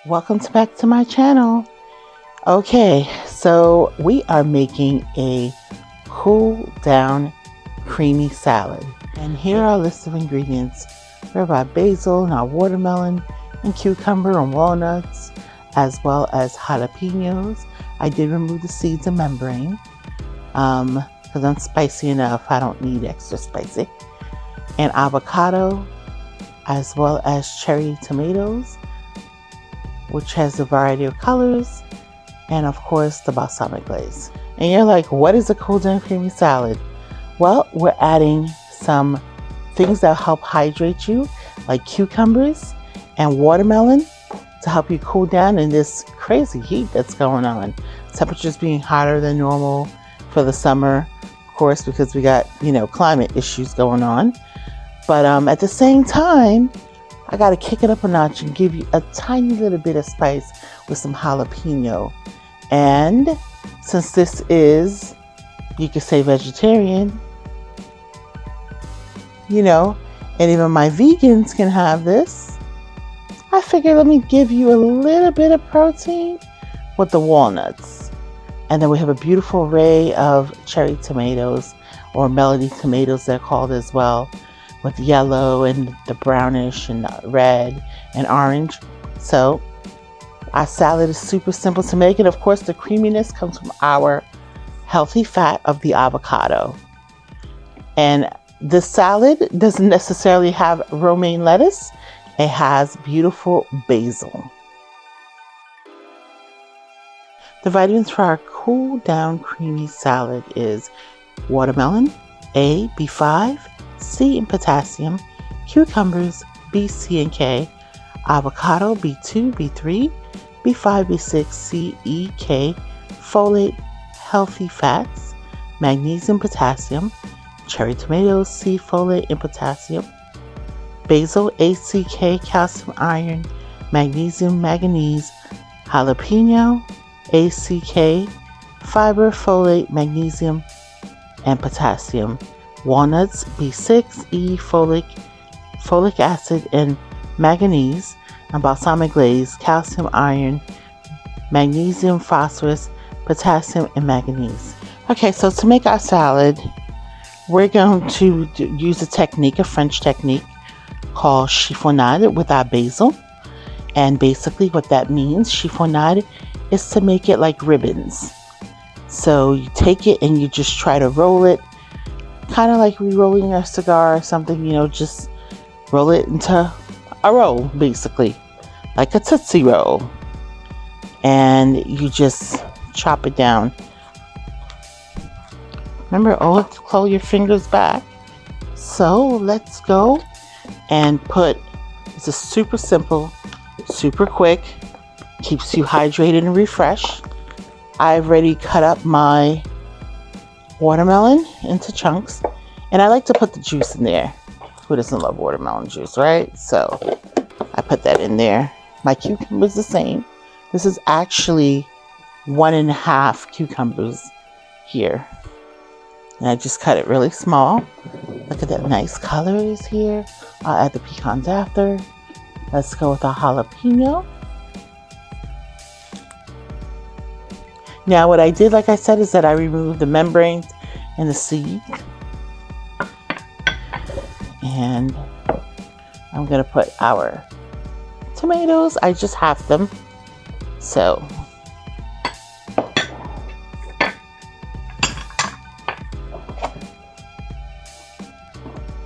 Welcome back to my channel. Okay, so we are making a cool down creamy salad. And here are a list of ingredients. We have our basil and our watermelon and cucumber and walnuts, as well as jalapenos. I did remove the seeds and membrane because I'm spicy enough. I don't need extra spicy. And avocado, as well as cherry tomatoes, which has a variety of colors, and of course the balsamic glaze. And you're like, what is a cool down creamy salad? Well, we're adding some things that help hydrate you, like cucumbers and watermelon, to help you cool down in this crazy heat that's going on. Temperatures being hotter than normal for the summer, of course, because we got, climate issues going on. But at the same time, I got to kick it up a notch and give you a tiny little bit of spice with some jalapeno. And since this is, you could say, vegetarian, and even my vegans can have this, I figured let me give you a little bit of protein with the walnuts. And then we have a beautiful array of cherry tomatoes, or melody tomatoes they're called as well, with yellow and the brownish and the red and orange. So our salad is super simple to make, and of course the creaminess comes from our healthy fat of the avocado. And the salad doesn't necessarily have romaine lettuce, it has beautiful basil. The vitamins for our cool down creamy salad is watermelon, A, B5, C in potassium, cucumbers, B, C, and K, avocado, B2, B3, B5, B6, C, E, K, folate, healthy fats, magnesium, potassium, cherry tomatoes, C, folate, and potassium, basil, A, C, K, calcium, iron, magnesium, manganese, jalapeno, A, C, K, fiber, folate, magnesium, and potassium. Walnuts, B6, E, folic acid, and manganese, and balsamic glaze, calcium, iron, magnesium, phosphorus, potassium, and manganese. Okay, so to make our salad, we're going to use a French technique called chiffonade with our basil. And basically what that means, chiffonade, is to make it like ribbons. So you take it and you just try to roll it, kind of like re-rolling a cigar or something, just roll it into a roll, basically, like a Tootsie Roll. And you just chop it down. Remember, always pull your fingers back. So let's go and it's a super simple, super quick, keeps you hydrated and refreshed. I've already cut up my watermelon into chunks, and I like to put the juice in there. Who doesn't love watermelon juice, right? So I put that in there. My cucumber's the same. This is actually 1.5 cucumbers here, and I just cut it really small. Look at that nice colors here. I'll add the pecans after. Let's go with our jalapeno. Now what I did, like I said, is that I removed the membranes and the seed. And I'm going to put our tomatoes. I just halved them. So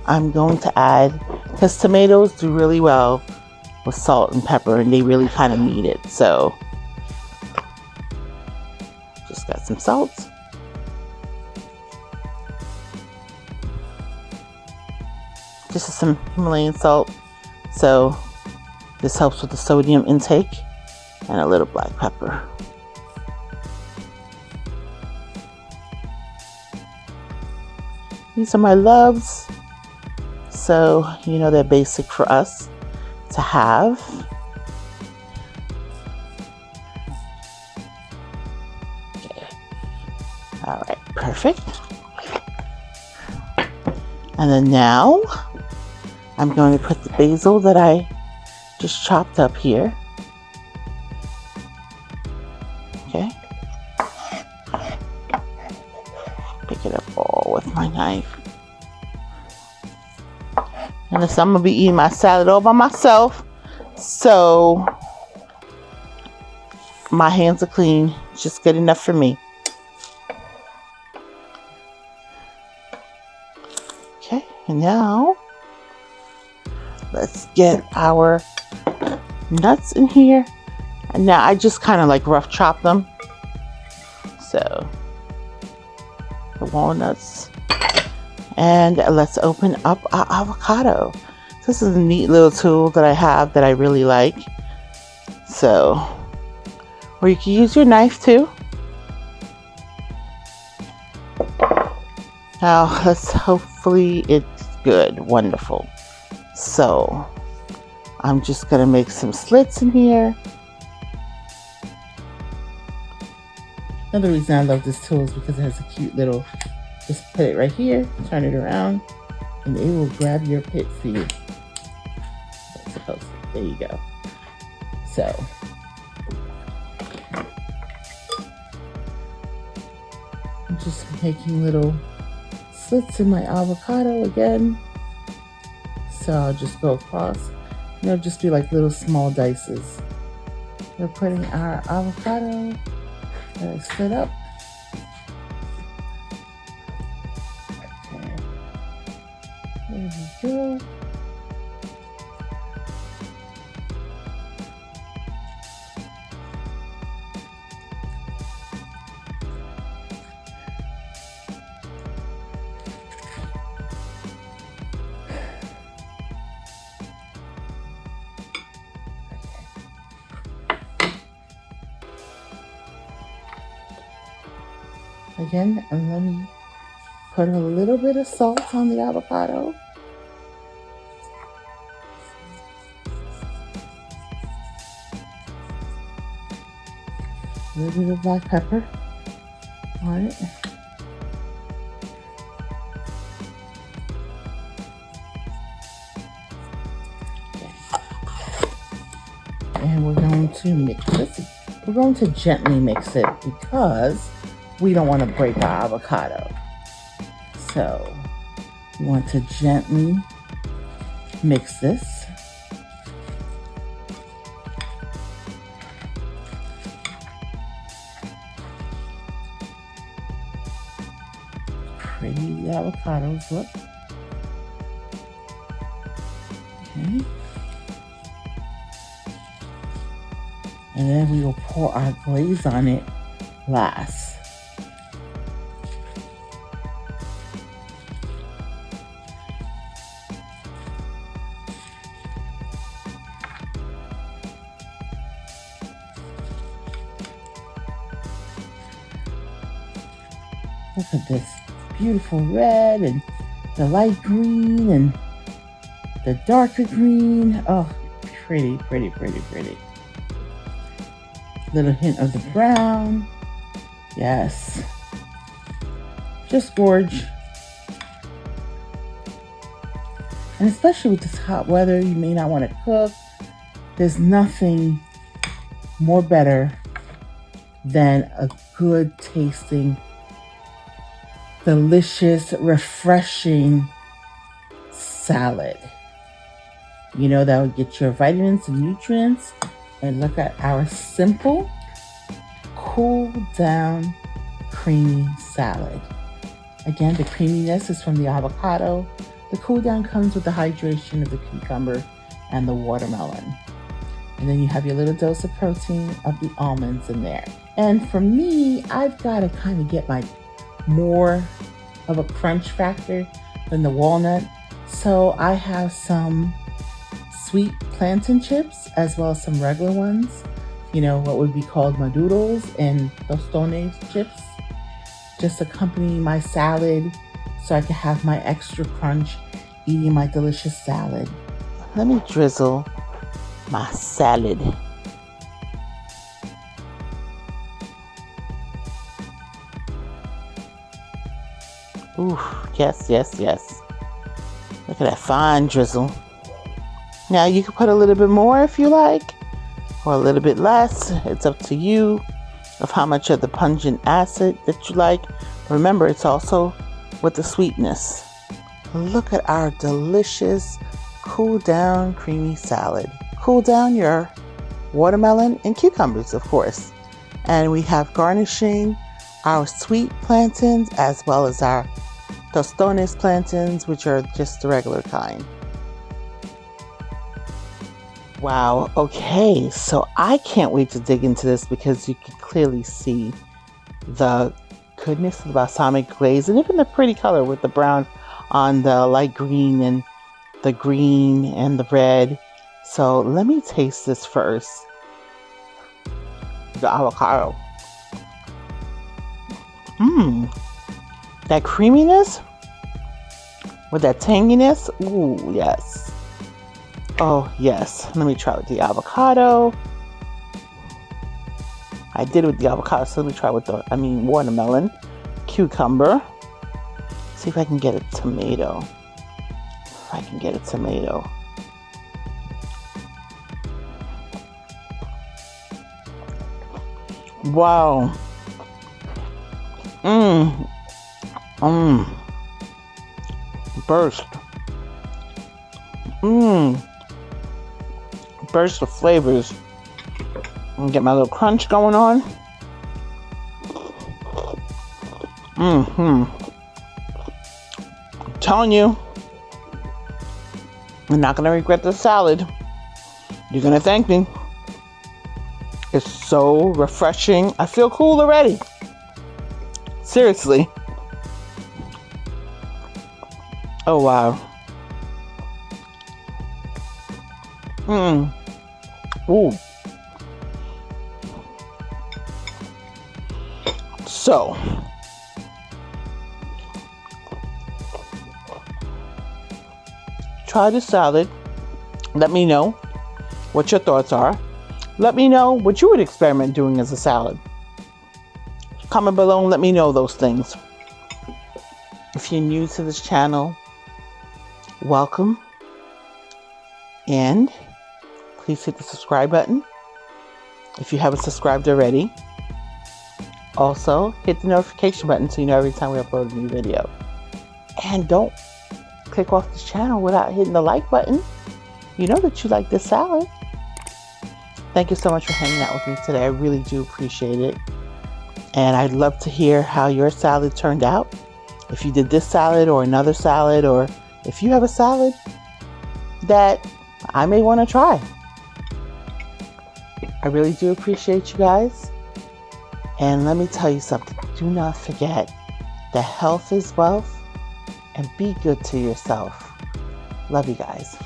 I'm going to add, because tomatoes do really well with salt and pepper, and they really kind of need it. So just got some salt. This is some Himalayan salt. So this helps with the sodium intake, and a little black pepper. These are my loves. So, they're basic for us to have. Okay. All right, perfect. And then now I'm going to put the basil that I just chopped up here. my knife. And I'm gonna be eating my salad all by myself, so my hands are clean. It's just good enough for me. Okay, and now let's get our nuts in here. And now I just kind of like rough chop them. So the walnuts. And let's open up our avocado. This is a neat little tool that I have that I really like. So, or you can use your knife too. Now, hopefully it's good. Wonderful. So, I'm just gonna make some slits in here. Another reason I love this tool is because it has a cute little, just put it right here, turn it around, and it will grab your pit for you. It's supposed to. There you go. So, I'm just making little slits in my avocado again. So I'll just go across, and it'll just be like little small dices. We're putting our avocado that I split up. Okay, there we go. Again, and let me put a little bit of salt on the avocado. A little bit of black pepper on it. And we're going to mix this. We're going to gently mix it because we don't want to break our avocado. So we want to gently mix this. Pretty the avocados look. Okay. And then we will pour our glaze on it last. Look at this beautiful red and the light green and the darker green. Oh, pretty, pretty, pretty, pretty. Little hint of the brown. Yes. Just gorge. And especially with this hot weather, you may not want to cook. There's nothing more better than a good tasting, delicious, refreshing salad. You know, that would get your vitamins and nutrients. And look at our simple, cool down, creamy salad. Again, the creaminess is from the avocado. The cool down comes with the hydration of the cucumber and the watermelon. And then you have your little dose of protein of the almonds in there. And for me, I've got to kind of get my more of a crunch factor than the walnut. So I have some sweet plantain chips as well as some regular ones. You know, what would be called maduros and tostones chips. Just accompany my salad so I can have my extra crunch eating my delicious salad. Let me drizzle my salad. Ooh, yes, yes, yes. Look at that fine drizzle. Now you can put a little bit more if you like, or a little bit less. It's up to you of how much of the pungent acid that you like. Remember, it's also with the sweetness. Look at our delicious cool down creamy salad. Cool down your watermelon and cucumbers, of course. And we have garnishing our sweet plantains as well as our tostones plantains, which are just the regular kind. Wow, okay, so I can't wait to dig into this because you can clearly see the goodness of the balsamic glaze and even the pretty color with the brown on the light green and the green and the red. So let me taste this first. The avocado. That creaminess with that tanginess. Ooh, yes. Oh, yes. Let me try with the avocado. I did it with the avocado, so let me try with the, watermelon, cucumber. See if I can get a tomato. Wow. Burst. Burst of flavors. And get my little crunch going on. I'm telling you, you're not gonna regret the salad. You're gonna thank me. It's so refreshing. I feel cool already. Seriously. Oh wow. Ooh. So, try the salad. Let me know what your thoughts are. Let me know what you would experiment doing as a salad. Comment below and let me know those things. If you're new to this channel, welcome. And please hit the subscribe button if you haven't subscribed already. Also, hit the notification button so you know every time we upload a new video. And don't click off this channel without hitting the like button. You know that you like this salad. Thank you so much for hanging out with me today. I really do appreciate it. And I'd love to hear how your salad turned out. If you did this salad or another salad, or if you have a salad that I may want to try. I really do appreciate you guys. And let me tell you something. Do not forget that health is wealth, and be good to yourself. Love you guys.